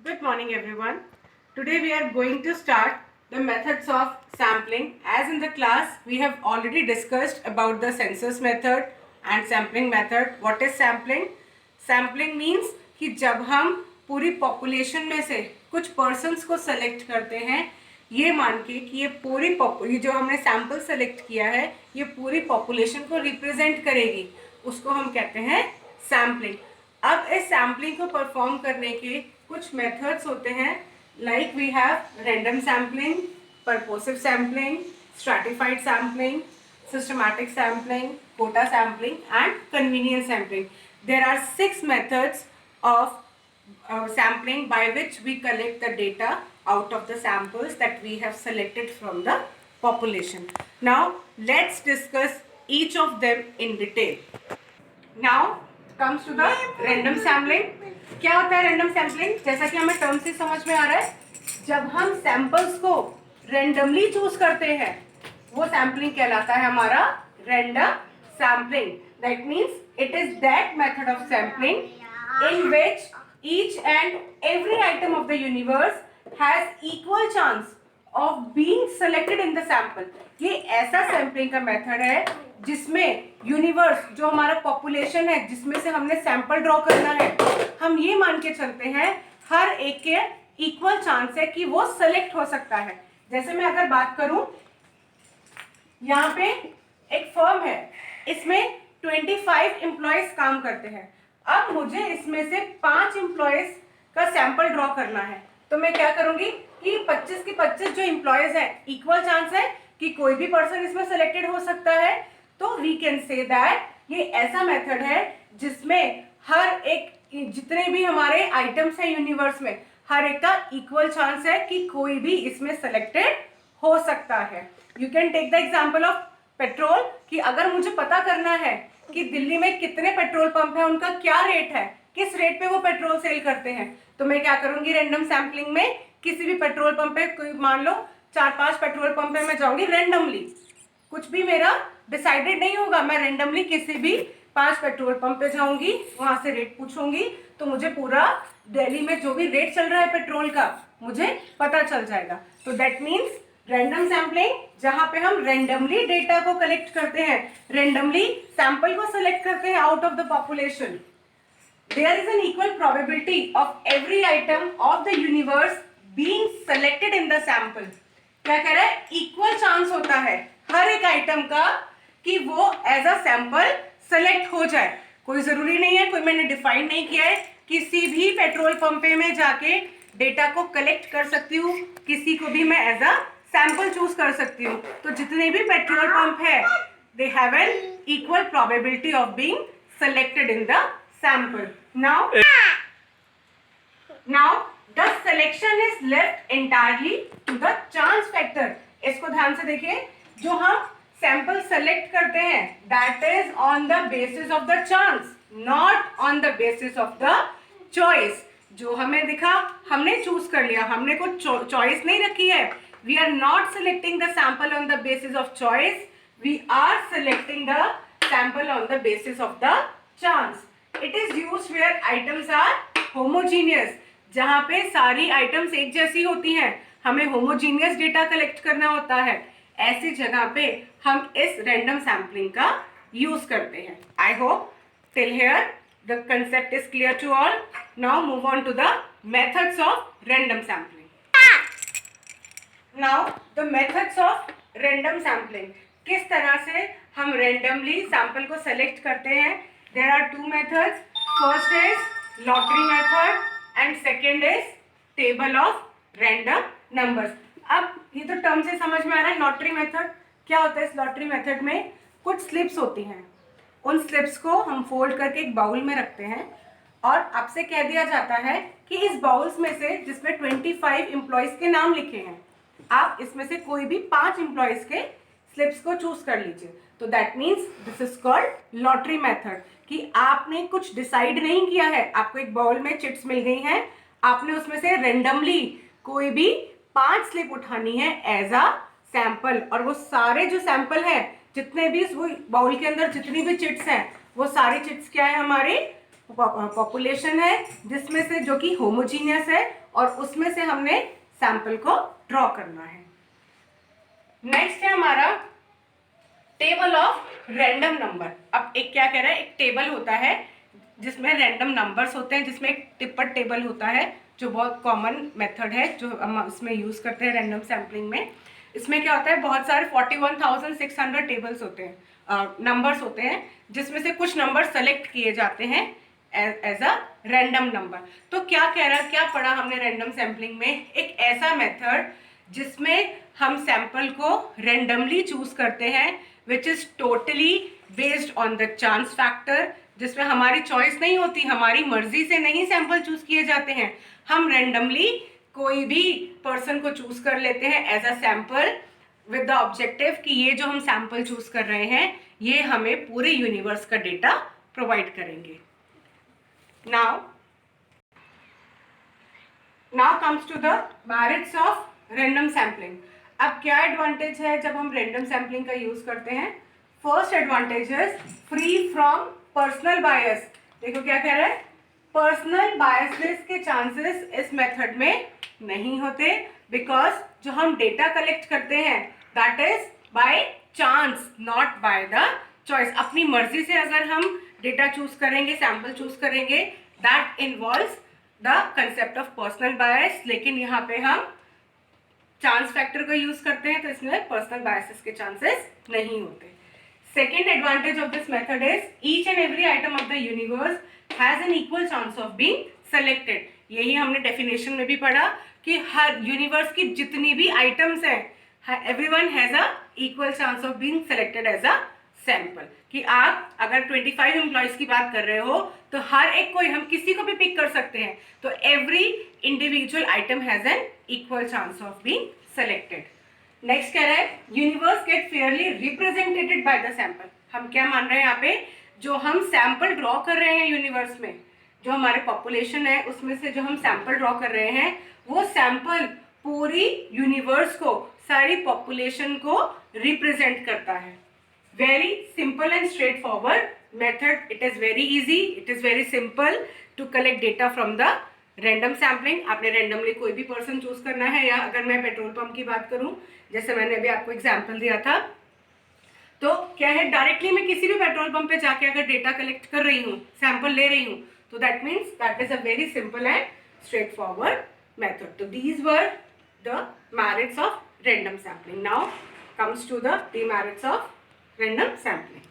Good morning everyone. Today we are going to start the methods of sampling. As in the class we have already discussed about the census method and sampling method. What is sampling? Sampling means कि जब हम पूरी population में से कुछ persons को select करते हैं, ये मान के कि ये जो हमने sample select किया है ये पूरी population को represent करेगी, उसको हम कहते हैं sampling. अब इस सैम्पलिंग को परफॉर्म करने के कुछ मेथड्स होते हैं, like we have random sampling, purposive sampling, stratified sampling, systematic sampling, quota sampling and convenience sampling. There are 6 methods of sampling by which we collect the data out of the samples that we have selected from the population. Now let's discuss each of them in detail. Now comes to the random sampling. क्या होता है random sampling? जैसा कि हमें term से समझ में आ रहा है, जब हम सैंपल्स को randomly चूज करते हैं वो सैम्पलिंग कहलाता है हमारा random sampling. That means it is that method of sampling in which each and every item of the universe has equal chance of being selected in the sample. ये ऐसा sampling का method है जिसमें universe जो हमारा population है जिसमें से हमने सैंपल ड्रॉ करना है, हम ये मान के चलते हैं हर एक के इक्वल चांस है कि वो सेलेक्ट हो सकता है. जैसे मैं अगर बात करूं, यहाँ पे एक फर्म है, इसमें 25 एम्प्लॉयज काम करते हैं. अब मुझे इसमें से 5 एम्प्लॉयज का सैंपल ड्रॉ करना है, तो मैं क्या करूंगी कि 25 के 25 जो एम्प्लॉयज हैं इक्वल चांस है कि कोई भी पर्सन इसमें सेलेक्टेड हो सकता है. तो वी कैन से दैट ये ऐसा मेथड है जिसमें हर एक जितने भी हमारे आइटम्स हैं यूनिवर्स में हर एक का इक्वल चांस है कि कोई भी इसमें सेलेक्टेड हो सकता है. You can take the example of petrol कि अगर मुझे पता करना है कि दिल्ली में कितने पेट्रोल पंप है, उनका क्या रेट है, किस रेट पे वो पेट्रोल सेल करते हैं, तो मैं क्या करूंगी रैंडम सैम्पलिंग में किसी भी पेट्रोल पंप पे, कोई मान लो 4-5 पेट्रोल पंप पे मैं जाऊंगी रैंडमली, कुछ भी मेरा डिसाइडेड नहीं होगा, मैं रैंडमली किसी भी 5 पेट्रोल पंप पे जाऊंगी, वहां से रेट पूछूंगी तो मुझे पूरा दिल्ली में जो भी रेट चल रहा है पेट्रोल का मुझे पता चल जाएगा. तो दैट मीन्स रैंडम सैम्पलिंग जहां पे हम रैंडमली डेटा को कलेक्ट करते हैं, रैंडमली सैंपल को सेलेक्ट करते हैं out of the population. There is an equal probability of every item of the universe being selected in the sample. क्या कह रहा है? इक्वल चांस होता है हर एक आइटम का कि वो एज अ सैंपल सेलेक्ट हो जाए. कोई जरूरी नहीं है, कोई मैंने डिफाइन नहीं किया है, किसी भी पेट्रोल पंप में जाके डेटा को कलेक्ट कर सकती हूँ, किसी को भी मैं एज अ सैंपल चूज कर सकती हूँ. तो जितने भी पेट्रोल पंप है they have an equal probability of being selected in the sample. Now the selection is left entirely to the chance factor. इसको ध्यान से देखिए, जो हम सैंपल सेलेक्ट करते हैं that is on the basis of the chance, not on the basis of the choice. जो हमें दिखा हमने चूज कर लिया, हमने कुछ चॉइस नहीं रखी है. We are not selecting the sample on the basis of choice. We are selecting the sample on the basis of the chance. It is used where items are homogeneous. जहाँ पे सारी आइटम्स एक जैसी होती हैं, हमें होमोजीनियस डेटा कलेक्ट करना होता है, ऐसी जगह पे हम इस रैंडम सैम्पलिंग का यूज करते हैं. I hope till here the concept is clear to all. Now move on to the methods of random sampling. Now the methods of random sampling, किस तरह से हम रैंडमली सैंपल को सेलेक्ट करते हैं. There are 2 methods. First is lottery method and second is table of random numbers. अब ये तो टर्म से समझ में आ रहा है. लॉटरी मेथड क्या होता है? इस लॉटरी मेथड में कुछ स्लिप्स होती हैं, उन स्लिप्स को हम फोल्ड करके एक बाउल में रखते हैं और आपसे कह दिया जाता है कि इस बाउल्स में से जिसमें 25 एम्प्लॉयज के नाम लिखे हैं, आप इसमें से कोई भी 5 एम्प्लॉयज के स्लिप्स को चूज कर लीजिए. तो that means this is called lottery method कि आपने कुछ डिसाइड नहीं किया है, आपको एक बाउल में चिट्स मिल गई हैं, आपने उसमें से रेंडमली कोई भी 5 स्लिप उठानी है एज अ सैंपल, और वो सारे जो सैंपल है जितने भी बाउल के अंदर जितनी भी चिट्स हैं वो सारी चिट्स क्या है हमारी पॉपुलेशन है जिसमें से जो कि होमोजीनियस है, और उसमें से हमने सैंपल को ड्रॉ करना है। नेक्स्ट है हमारा टेबल ऑफ रैंडम नंबर। अब एक क्या कह रहा है, एक टेबल होता है जिसमें रैंडम नंबर्स होते हैं, जिसमें एक टिप्पट टेबल होता है जो बहुत कॉमन मेथड है जो हम इसमें यूज करते हैं रैंडम सैम्पलिंग में। इसमें क्या होता है, बहुत सारे 41,600 टेबल्स होते हैं, नंबर्स होते हैं, जिसमें से कुछ नंबर सेलेक्ट किए जाते हैं एज अ रैंडम नंबर। तो क्या कह रहा है, क्या पढ़ा हमने रैंडम सैम्पलिंग में, एक ऐसा मेथड जिसमें हम सैंपल को रैंडमली चूज करते हैं, which is totally based on the chance factor, जिसमें हमारी चॉइस नहीं होती, हमारी मर्जी से नहीं सैंपल चूज किए जाते हैं, हम रैंडमली कोई भी पर्सन को चूज कर लेते हैं as a sample with the objective कि ये जो हम सैंपल चूज कर रहे हैं ये हमें पूरे यूनिवर्स का डेटा प्रोवाइड करेंगे। Now comes to the merits of random sampling. अब क्या एडवांटेज है जब हम रैंडम सैम्पलिंग का यूज करते हैं? First advantage is free from personal bias. देखो क्या कह रहा है, पर्सनल बायसनेस के चांसेस इस मेथड में नहीं होते, बिकॉज जो हम डेटा कलेक्ट करते हैं that is by chance, not by the choice. अपनी मर्जी से अगर हम डेटा चूज करेंगे, सैंपल चूज करेंगे, that involves the concept of personal bias, लेकिन यहाँ पे हम चांस फैक्टर को यूज करते हैं तो इसमें पर्सनल बायसेस के चांसेस नहीं होते। Second advantage of this method is each and every item of the universe has an equal chance of being selected. यही हमने डेफिनेशन में भी पढ़ा कि हर यूनिवर्स की जितनी भी आइटम्स हैं, everyone has a equal chance of being selected as a sample. कि आप अगर 25 एम्प्लॉयज की बात कर रहे हो तो हर एक को हम किसी को भी पिक कर सकते हैं, तो every individual item has an equal chance of being selected. Next कह रहा है universe get fairly represented by the sample. हम क्या मान रहे हैं यहाँ पे, जो हम सैंपल ड्रॉ कर रहे हैं यूनिवर्स में, जो हमारे पॉपुलेशन है उसमें से जो हम सैंपल ड्रॉ कर रहे हैं, वो सैंपल पूरी यूनिवर्स को, सारी पॉपुलेशन को रिप्रेजेंट करता है। Very simple and straightforward method. It is very easy. It is very simple to collect data from the random sampling. आपने randomly कोई भी person choose करना है, या अगर मैं पेट्रोल पंप की बात करूं, जैसे मैंने अभी आपको एग्जाम्पल दिया था, तो क्या है, डायरेक्टली मैं किसी भी पेट्रोल पंप पे जाके अगर डेटा कलेक्ट कर रही हूँ, सैंपल ले रही हूँ, तो that means that is a very simple and straightforward method. तो these were the merits of random sampling. Now comes to the demerits of random sampling.